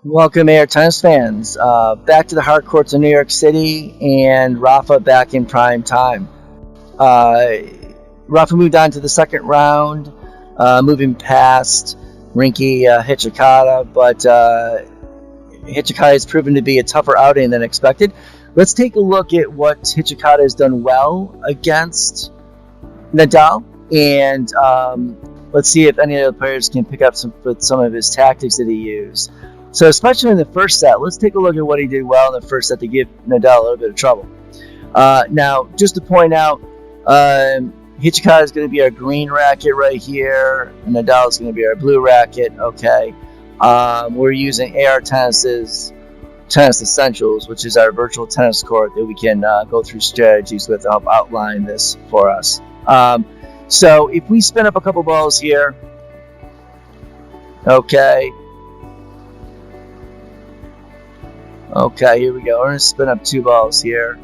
Welcome, Air Tennis fans. Back to the hard courts of New York City, and Rafa back in prime time. Rafa moved on to the second round, moving past Rinky Hijikata, but Hijikata has proven to be a tougher outing than expected. Let's take a look at what Hijikata has done well against Nadal, and let's see if any of the players can pick up some of his tactics that he used. So especially in the first set, let's take a look at what he did well in the first set to give Nadal a little bit of trouble. Now, just to point out, Hijikata is going to be our green racket right here, and Nadal is going to be our blue racket. Okay, we're using AR Tennis Essentials, which is our virtual tennis court that we can go through strategies with to help outline this for us. So if we spin up a couple balls here, okay, here we go. We're going to spin up two balls here.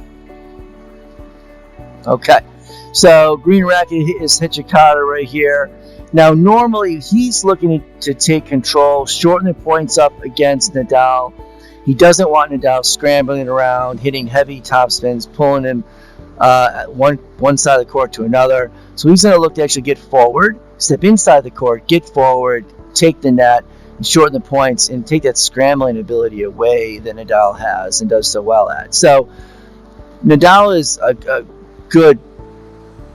Okay, so green racket is Hijikata right here. Now, normally he's looking to take control, shorten the points up against Nadal. He doesn't want Nadal scrambling around, hitting heavy topspins, pulling him one side of the court to another. So he's going to look to actually get forward, step inside the court, get forward, take the net, and shorten the points, and take that scrambling ability away that Nadal has and does so well at. So Nadal is a good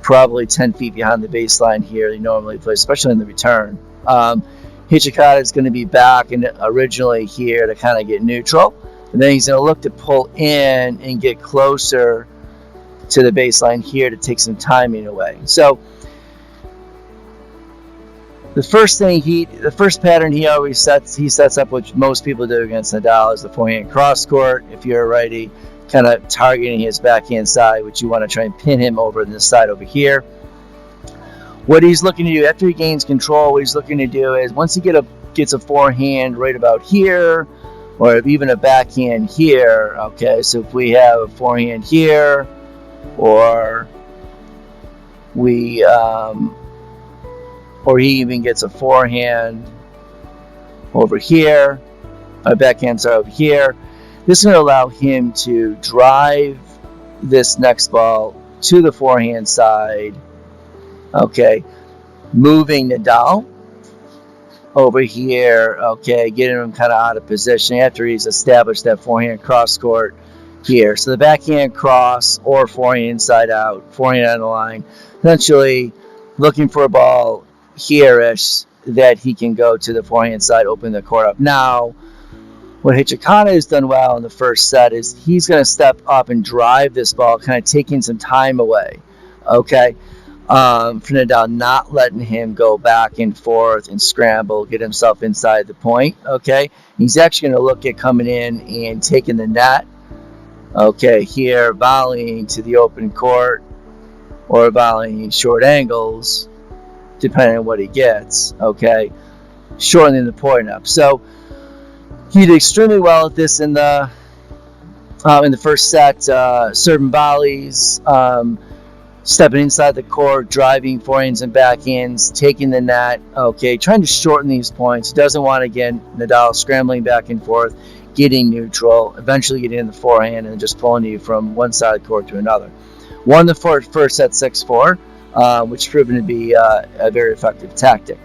probably 10 feet behind the baseline here he normally plays, especially in the return. Hijikata is going to be back and originally here to kind of get neutral, and then he's going to look to pull in and get closer to the baseline here to take some timing away. So the first pattern he always sets up, which most people do against Nadal, is the forehand cross court. If you're a righty, kind of targeting his backhand side, which you want to try and pin him over this side over here. What he's looking to do after he gains control, what he's looking to do is once he gets a forehand right about here, or even a backhand here. Okay, so if we have a forehand here, or or he even gets a forehand over here, our backhands are over here. This is going to allow him to drive this next ball to the forehand side. Okay, moving Nadal over here. Okay, getting him kind of out of position after he's established that forehand cross court here. So the backhand cross or forehand inside out, forehand on the line. Essentially looking for a ball here-ish that he can go to the forehand side, open the court up. Now, what Hijikata has done well in the first set is he's going to step up and drive this ball, kind of taking some time away. Okay, for Nadal, not letting him go back and forth and scramble, get himself inside the point. Okay, he's actually going to look at coming in and taking the net. Okay, here volleying to the open court or volleying short angles, depending on what he gets. Okay, shortening the point up. So he did extremely well at this in the first set, serving volleys, stepping inside the court, driving forehands and backhands, taking the net. Okay, trying to shorten these points. He doesn't want, again, Nadal scrambling back and forth, getting neutral, eventually getting in the forehand, and just pulling you from one side of the court to another. Won the first set 6-4, which proven to be a very effective tactic.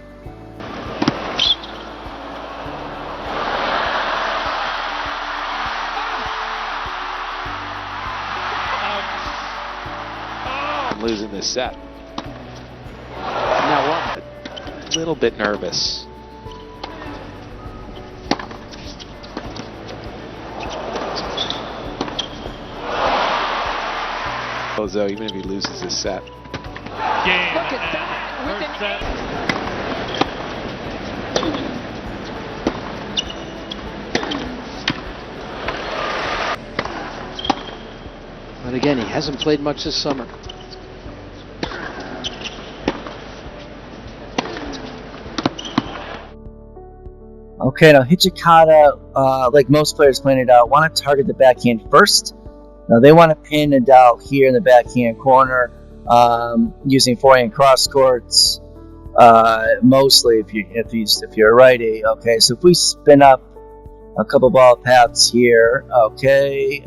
Losing this set. Now a little bit nervous. Though even if he loses this set. Look at that with an But again, he hasn't played much this summer. Okay, now Hijikata, like most players pointed out, want to target the backhand first. Now they want to pin Nadal here in the backhand corner, using forehand cross courts. Mostly, if you're a righty. Okay, so if we spin up a couple ball paths here. Okay,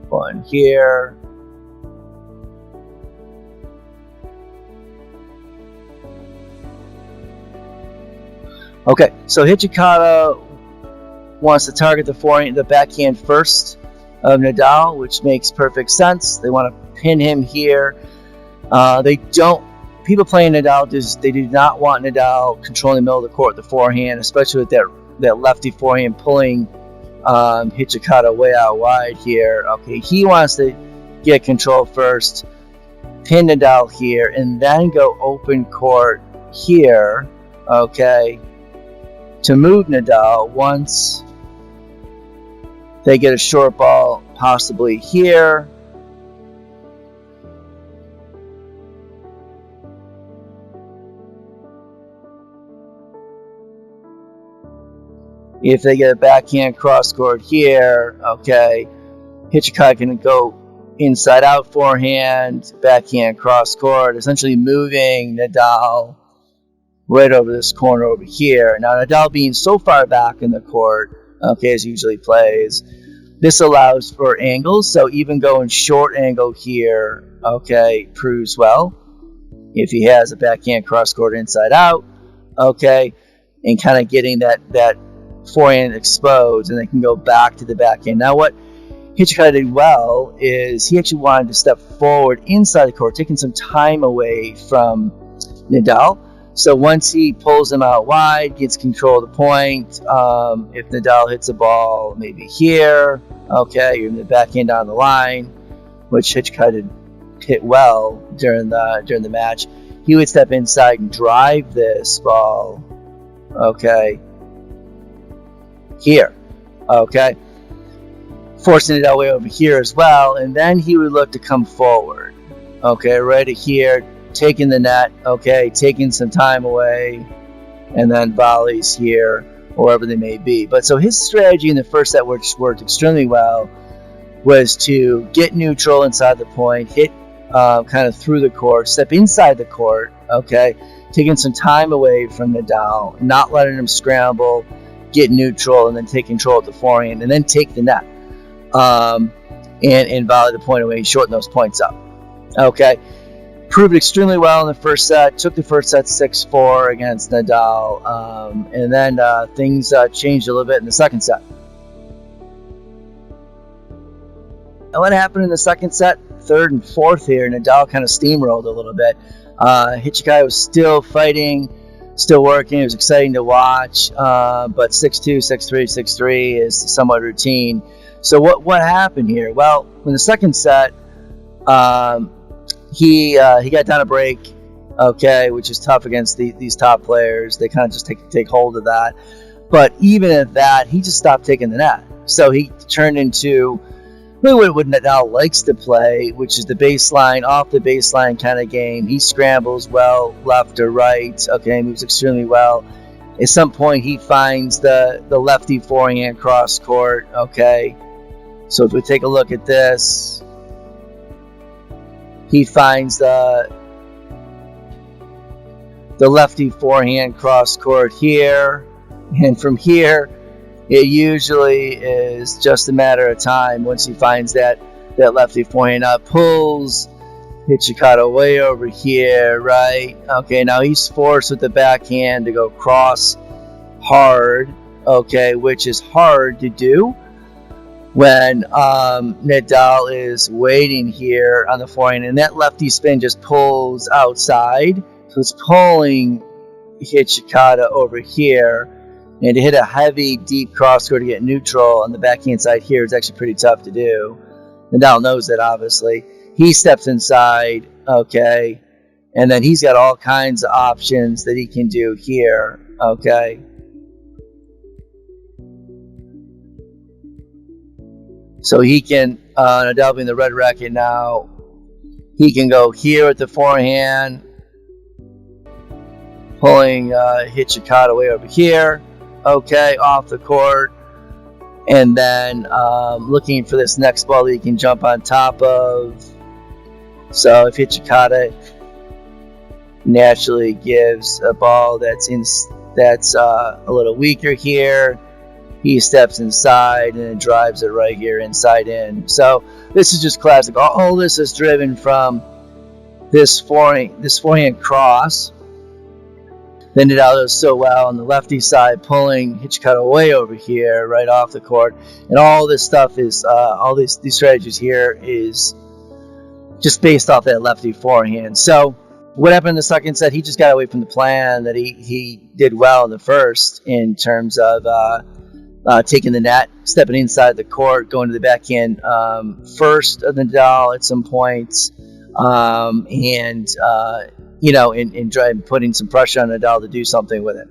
one here. Okay, so Hijikata wants to target the backhand first of Nadal, which makes perfect sense. They want to pin him here. People playing Nadal, they do not want Nadal controlling the middle of the court, the forehand, especially with that lefty forehand pulling Hijikata way out wide here. Okay, he wants to get control first, pin Nadal here, and then go open court here, okay, to move Nadal once they get a short ball, possibly here. If they get a backhand cross court here, okay, Hijikata can go inside out forehand, backhand cross court, essentially moving Nadal right over this corner over here. Now Nadal being so far back in the court, okay, as he usually plays, this allows for angles, so even going short angle here, okay, proves well. If he has a backhand cross court inside out, okay, and kind of getting that forehand exposed, and they can go back to the backhand. Now what Hijikata did well is he actually wanted to step forward inside the court, taking some time away from Nadal. So once he pulls him out wide, gets control of the point, if Nadal hits a ball maybe here, okay, you're in the backhand down the line, which Hijikata hit well during the match, he would step inside and drive this ball, okay, here, okay, forcing it away over here as well, and then he would look to come forward, okay, right here, taking the net, okay, taking some time away, and then volleys here, or wherever they may be. But so his strategy in the first set, which worked extremely well, was to get neutral inside the point, hit kind of through the court, step inside the court, okay, taking some time away from Nadal, not letting him scramble, get neutral, and then take control of the forehand, and then take the net, and volley the point away, shorten those points up. Okay, proved extremely well in the first set. Took the first set 6-4 against Nadal, and then things changed a little bit in the second set. And what happened in the second set, third and fourth here, Nadal kind of steamrolled a little bit. Hijikata was still fighting, still working. It was exciting to watch, but 6-2, 6-3, 6-3 is somewhat routine. So what happened here? Well, in the second set, he got down a break, okay, which is tough against these top players. They kind of just take hold of that. But even at that, he just stopped taking the net. So he turned into really what Nadal likes to play, which is the baseline, off the baseline kind of game. He scrambles well, left or right, okay, moves extremely well. At some point, he finds the lefty forehand cross court, okay. So if we take a look at this, he finds the lefty forehand cross court here, and from here, it usually is just a matter of time once he finds that lefty forehand up, pulls Hijikata way over here, right? Okay, now he's forced with the backhand to go cross hard, okay, which is hard to do when Nadal is waiting here on the forehand, and that lefty spin just pulls outside, so it's pulling Hijikata over here. And to hit a heavy, deep cross court to get neutral on the backhand side here is actually pretty tough to do. Nadal knows that, obviously. He steps inside, okay, and then he's got all kinds of options that he can do here, okay. So he can, Nadal being the red racket now, he can go here with the forehand, pulling Hijikata way over here. Okay, off the court, and then looking for this next ball that he can jump on top of. So if Hijikata naturally gives a ball that's a little weaker here, he steps inside and then drives it right here inside in. So this is just classic. All this is driven from this forehand cross. Then Nadal does so well on the lefty side, pulling Hijikata way over here, right off the court. And all this stuff is, all these strategies here is just based off that lefty forehand. So what happened in the second set? He just got away from the plan that he did well in the first in terms of taking the net, stepping inside the court, going to the backhand first of Nadal at some points, and putting some pressure on Nadal to do something with it.